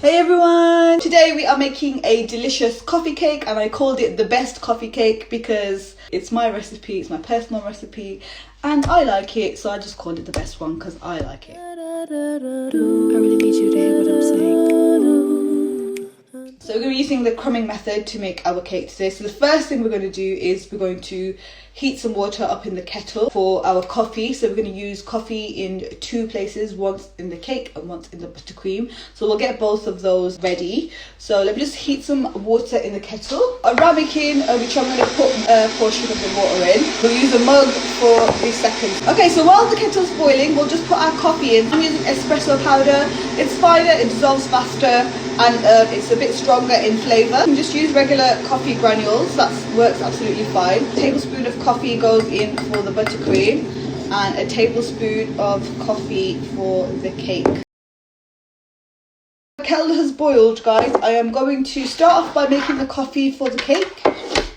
Hey everyone! Today we are making a delicious coffee cake, and I called it the best coffee cake because it's my recipe, it's my personal recipe and I like it, so I just called it the best one because I like it. I really need you to hear what I'm saying. So we're going to be using the crumbing method to make our cake today. So the first thing we're going to do is we're going to heat some water up in the kettle for our coffee. So we're going to use coffee in two places, once in the cake and once in the buttercream. So we'll get both of those ready. So let me just heat some water in the kettle. A ramekin, which I'm going to put a portion of the water in. We'll use a mug for 3 seconds. Okay, so while the kettle's boiling, we'll just put our coffee in. I'm using espresso powder. It's finer, it dissolves faster, and it's a bit stronger in flavour. You can just use regular coffee granules, that works absolutely fine. A tablespoon of coffee goes in for the buttercream and a tablespoon of coffee for the cake. The kettle has boiled, guys. I am going to start off by making the coffee for the cake.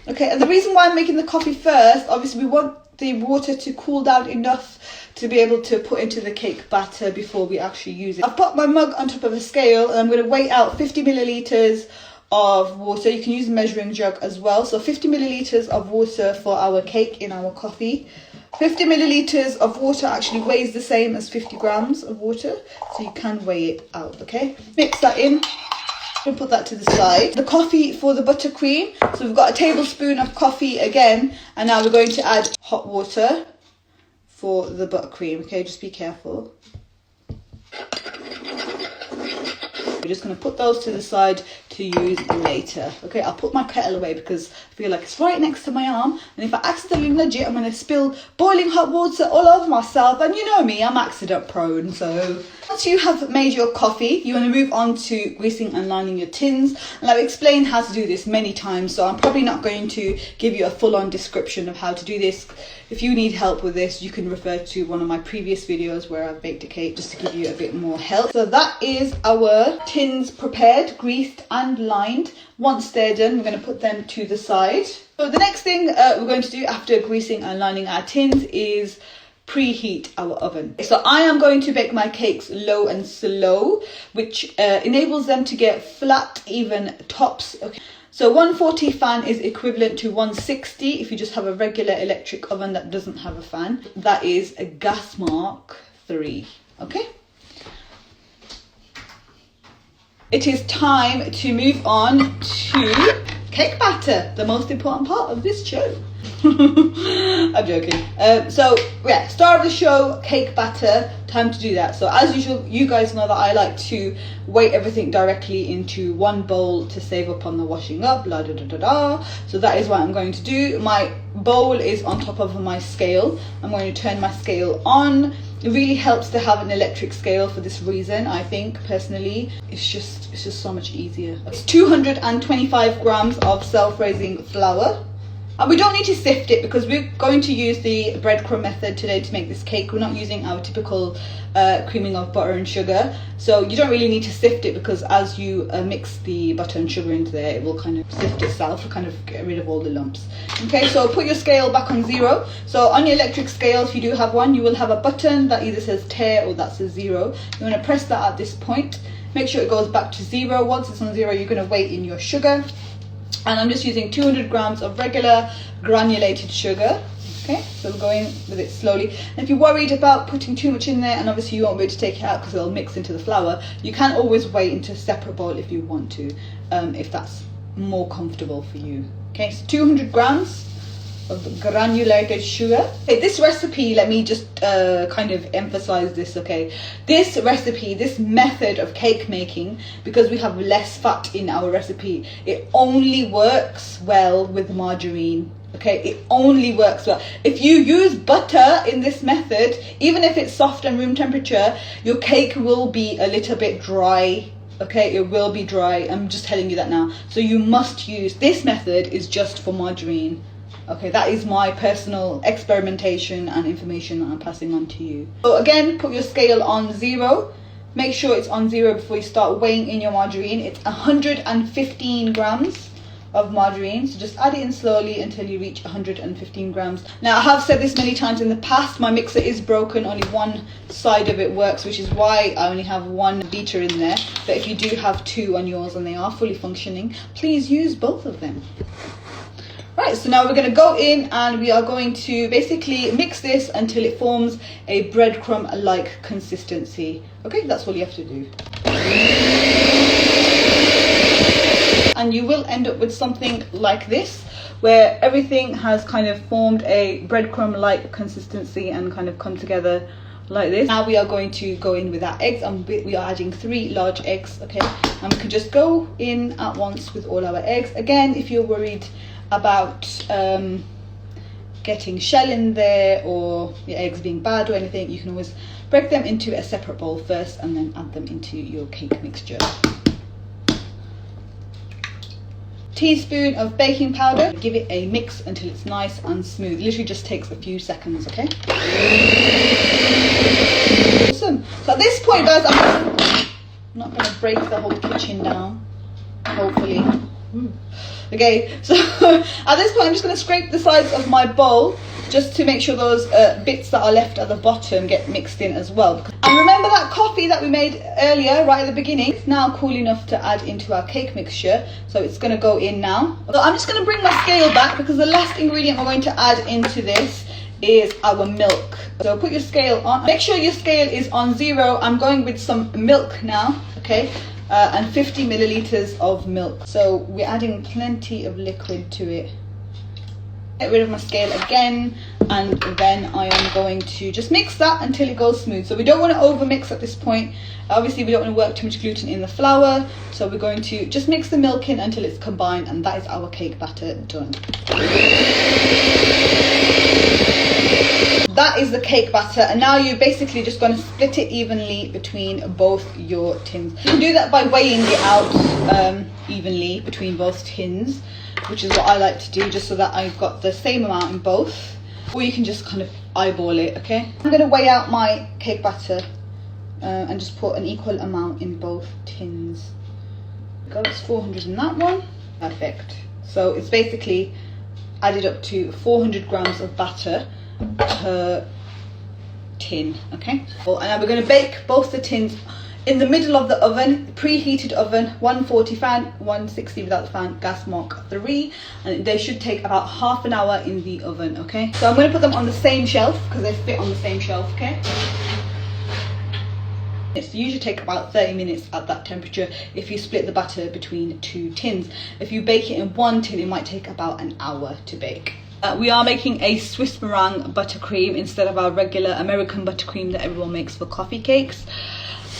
Okay, and the reason why I'm making the coffee first, obviously we want the water to cool down enough to be able to put into the cake batter before we actually use it. I've put my mug on top of a scale and I'm going to weigh out 50 millilitres of water. You can use a measuring jug as well. So 50 millilitres of water for our cake in our coffee. 50 millilitres of water actually weighs the same as 50 grams of water, so you can weigh it out, okay? Mix that in and put that to the side. The coffee for the buttercream. So we've got a tablespoon of coffee again, and now we're going to add hot water for the buttercream, okay? Just be careful. We're just going to put those to the side to use later. Okay, I'll put my kettle away because I feel like it's right next to my arm, and if I accidentally nudge it, I'm going to spill boiling hot water all over myself, and you know me, I'm accident prone. So once you have made your coffee, you want to move on to greasing and lining your tins, and I've explained how to do this many times, so I'm probably not going to give you a full-on description of how to do this. If you need help with this, you can refer to one of my previous videos where I've baked a cake just to give you a bit more help. So that is our tins prepared, greased and lined. Once they're done, we're going to put them to the side. So the next thing we're going to do after greasing and lining our tins is preheat our oven. So I am going to bake my cakes low and slow, which enables them to get flat, even tops. Okay. So 140 fan is equivalent to 160 if you just have a regular electric oven that doesn't have a fan. That is a gas mark 3, okay? It is time to move on to cake batter, the most important part of this show. I'm joking. So yeah, star of the show, cake batter, time to do that. So as usual, you guys know that I like to weigh everything directly into one bowl to save up on the washing up, la da da da da. So that is what I'm going to do. My bowl is on top of my scale. I'm going to turn my scale on. It really helps to have an electric scale for this reason, I think, personally. It's just so much easier. It's 225 grams of self-raising flour. And we don't need to sift it because we're going to use the breadcrumb method today to make this cake. We're not using our typical creaming of butter and sugar. So you don't really need to sift it because as you mix the butter and sugar into there, it will kind of sift itself, kind of get rid of all the lumps. Okay, so put your scale back on 0. So on your electric scale, if you do have one, you will have a button that either says tare or that says 0. You want to press that at this point. Make sure it goes back to 0. Once it's on 0, you're going to weigh in your sugar. And I'm just using 200 grams of regular granulated sugar. Okay, so we're going with it slowly. And if you're worried about putting too much in there, and obviously you won't be able to take it out because it'll mix into the flour, you can always weigh into a separate bowl if you want to, if that's more comfortable for you. Okay, so 200 grams of granulated sugar. Okay, this recipe, let me just kind of emphasize this, okay? This recipe, this method of cake making, because we have less fat in our recipe, it only works well with margarine. Okay, it only works well. If you use butter in this method, even if it's soft and room temperature, your cake will be a little bit dry. Okay, it will be dry. I'm just telling you that now. So you must use, this method is just for margarine. Okay, that is my personal experimentation and information that I'm passing on to you. So again, put your scale on 0. Make sure it's on 0 before you start weighing in your margarine. It's 115 grams of margarine. So just add it in slowly until you reach 115 grams. Now I have said this many times in the past, my mixer is broken, only one side of it works, which is why I only have one beater in there. But if you do have two on yours and they are fully functioning, please use both of them. Right, so now we're going to go in and we are going to basically mix this until it forms a breadcrumb-like consistency. Okay, that's all you have to do. And you will end up with something like this, where everything has kind of formed a breadcrumb-like consistency and kind of come together like this. Now we are going to go in with our eggs, and we are adding 3 large eggs, okay? And we can just go in at once with all our eggs. Again, if you're worried about getting shell in there or your eggs being bad or anything, you can always break them into a separate bowl first and then add them into your cake mixture. Teaspoon of baking powder. Give it a mix until it's nice and smooth. It literally just takes a few seconds, okay? Awesome. So at this point, guys, I'm not going to break the whole kitchen down, hopefully. Okay, so at this point I'm just going to scrape the sides of my bowl just to make sure those bits that are left at the bottom get mixed in as well. And remember that coffee that we made earlier right at the beginning? It's now cool enough to add into our cake mixture, so it's going to go in now. So I'm just going to bring my scale back because the last ingredient we're going to add into this is our milk. So put your scale on. Make sure your scale is on 0. I'm going with some milk now, okay? And 50 milliliters of milk. So we're adding plenty of liquid to it. Get rid of my scale again, and then I am going to just mix that until it goes smooth. So we don't want to over mix at this point. Obviously we don't want to work too much gluten in the flour, so we're going to just mix the milk in until it's combined, and that is our cake batter done. That is the cake batter, and now you're basically just going to split it evenly between both your tins. You can do that by weighing it out evenly between both tins, which is what I like to do, just so that I've got the same amount in both. Or you can just kind of eyeball it, okay? I'm going to weigh out my cake batter and just put an equal amount in both tins. It's 400 in that one. Perfect. So it's basically added up to 400 grams of batter per tin, okay? And now we're going to bake both the tins in the middle of the oven, preheated oven, 140 fan, 160 without the fan, gas mark 3, and they should take about half an hour in the oven, okay? So I'm going to put them on the same shelf because they fit on the same shelf, okay? It usually take about 30 minutes at that temperature if you split the batter between 2 tins. If you bake it in one tin, it might take about an hour to bake. We are making a Swiss meringue buttercream instead of our regular American buttercream that everyone makes for coffee cakes.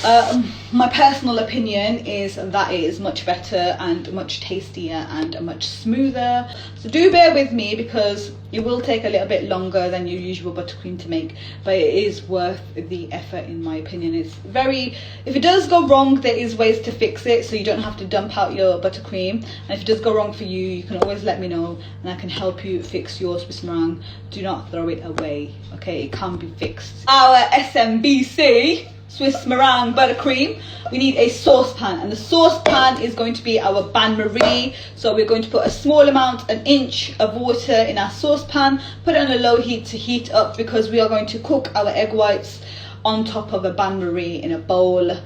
My personal opinion is that it is much better and much tastier and much smoother. So do bear with me because it will take a little bit longer than your usual buttercream to make, but it is worth the effort in my opinion. It's very, if it does go wrong, there is ways to fix it, so you don't have to dump out your buttercream. And if it does go wrong for you, you can always let me know and I can help you fix your Swiss meringue. Do not throw it away, okay? It can be fixed. Our SMBC Swiss meringue buttercream, we need a saucepan, and the saucepan is going to be our bain-marie. So we're going to put a small amount, an inch of water in our saucepan, put it on a low heat to heat up because we are going to cook our egg whites on top of a bain-marie in a bowl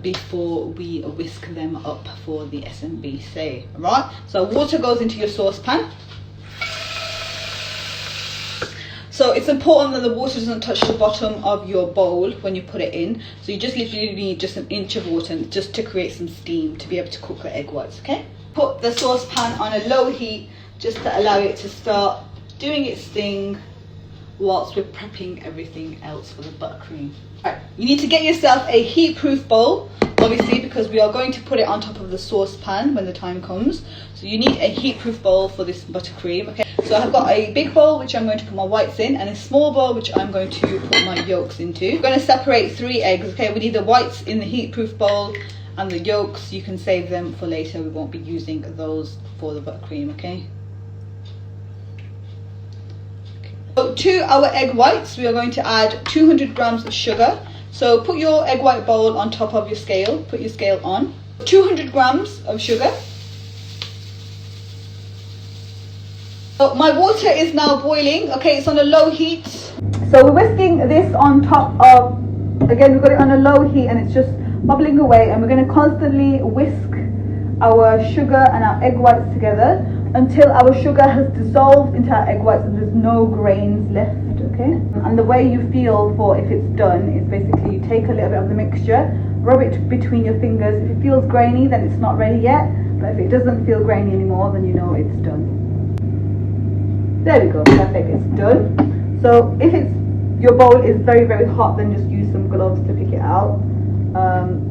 before we whisk them up for the SMBC. Alright, so water goes into your saucepan. So it's important that the water doesn't touch the bottom of your bowl when you put it in. So you just literally need just an inch of water just to create some steam to be able to cook the egg whites, okay? Put the saucepan on a low heat just to allow it to start doing its thing whilst we're prepping everything else for the buttercream. Right, you need to get yourself a heat-proof bowl, obviously, because we are going to put it on top of the saucepan when the time comes. So you need a heat-proof bowl for this buttercream, okay? So I've got a big bowl which I'm going to put my whites in, and a small bowl which I'm going to put my yolks into. We're going to separate 3 eggs, okay? We need the whites in the heat-proof bowl, and the yolks, you can save them for later. We won't be using those for the buttercream, okay? So to our egg whites, we are going to add 200 grams of sugar. So put your egg white bowl on top of your scale, put your scale on. 200 grams of sugar. So my water is now boiling. Okay, it's on a low heat. So we're whisking this on top of, again, we've got it on a low heat and it's just bubbling away, and we're going to constantly whisk our sugar and our egg whites together until our sugar has dissolved into our egg whites and there's no grains left. Okay, and the way you feel for if it's done is basically you take a little bit of the mixture, rub it between your fingers. If it feels grainy, then it's not ready yet, but if it doesn't feel grainy anymore, then you know it's done. There we go, perfect, it's done. So if your bowl is very, very hot, then just use some gloves to pick it out.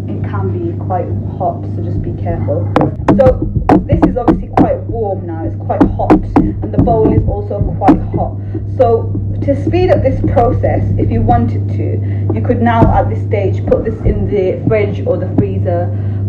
It can be quite hot, so just be careful. So this is obviously quite warm now, it's quite hot, and the bowl is also quite hot. So to speed up this process, if you wanted to, you could now at this stage put this in the fridge or the freezer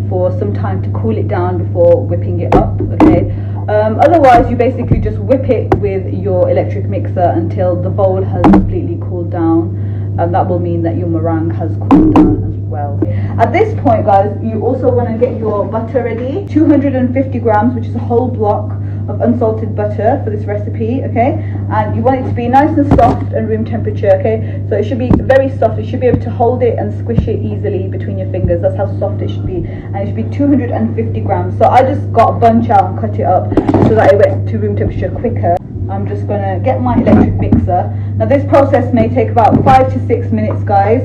for some time to cool it down before whipping it up, okay? Otherwise, you basically just whip it with your electric mixer until the bowl has completely cooled down, and that will mean that your meringue has cooled down as well. At this point, guys, you also want to get your butter ready. 250 grams, which is a whole block of unsalted butter for this recipe, okay? And you want it to be nice and soft and room temperature, okay? So it should be very soft. You should be able to hold it and squish it easily between your fingers. That's how soft it should be. And it should be 250 grams. So I just got a bunch out and cut it up so that it went to room temperature quicker. I'm just gonna get my electric mixer. Now this process may take about 5 to 6 minutes, guys.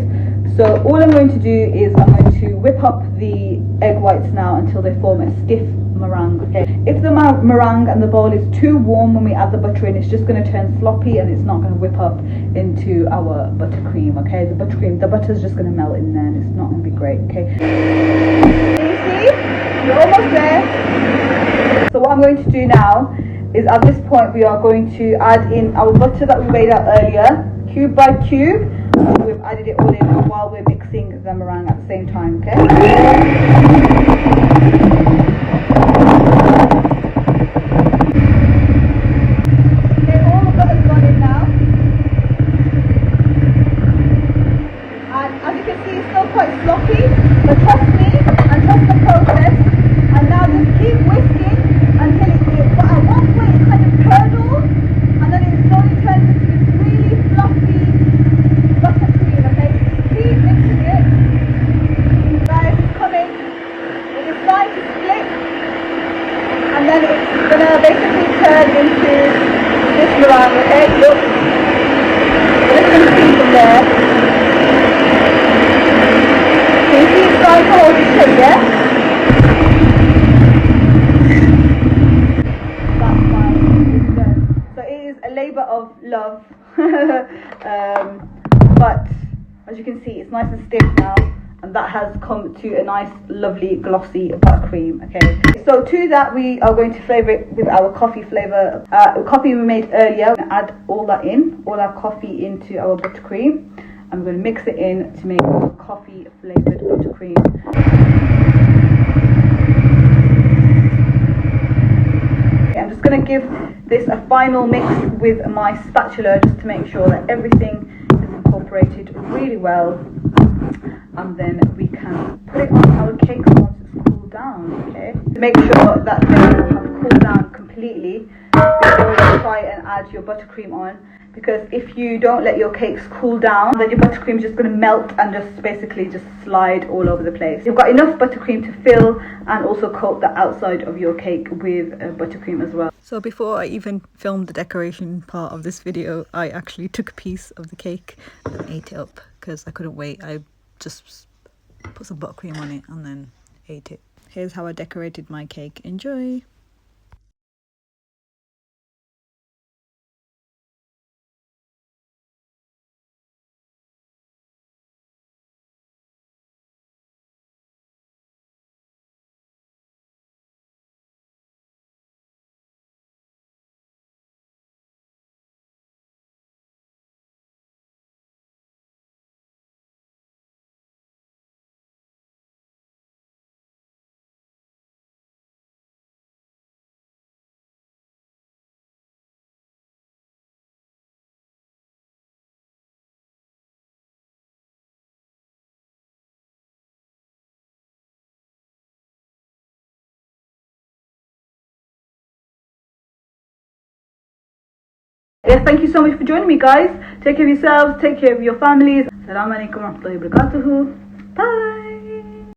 So all I'm going to do is I'm going to whip up the egg whites now until they form a stiff meringue, okay? If the meringue and the bowl is too warm when we add the butter in, it's just going to turn sloppy and it's not going to whip up into our buttercream, okay? The butter's just going to melt in there and it's not going to be great, okay? You see? You're almost there. So what I'm going to do now is at this point we are going to add in our butter that we weighed out earlier, cube by cube. We've added it all in while we're mixing the meringue at the same time, okay? Okay, all the butter's gone in now. And as you can see, it's still quite sloppy, but trust me and trust the process. And now just keep whisking until but at one point it kind of curdles, and then it slowly turns into this really fluffy buttercream, okay? Keep mixing it. Guys, it's coming. It is starting to split, and then it's gonna basically turn into this meringue, okay? Look. So let's just see from there. Can you see it's starting to hold its shape, yeah? Labour of love. But as you can see, it's nice and stiff now, and that has come to a nice lovely glossy buttercream, okay? So to that we are going to flavour it with our coffee flavour, coffee we made earlier. We're going to add all that in, all our coffee into our buttercream, and we're going to mix it in to make coffee flavoured buttercream. I'm just going to give this a final mix with my spatula just to make sure that everything is incorporated really well, and then we can put it on our cakes once it's cooled down, okay? Make sure that they have cooled down completely before you try and add your buttercream on, because if you don't let your cakes cool down, then your buttercream is just going to melt and just basically just slide all over the place. You've got enough buttercream to fill and also coat the outside of your cake with buttercream as well. So before I even filmed the decoration part of this video, I actually took a piece of the cake and ate it up because I couldn't wait. I just put some buttercream on it and then ate it. Here's how I decorated my cake. Enjoy! yes, thank you so much for joining me, guys. Take care of yourselves, take care of your families. Assalamu alaikum wa rahmatullahi wa barakatuhu. Bye.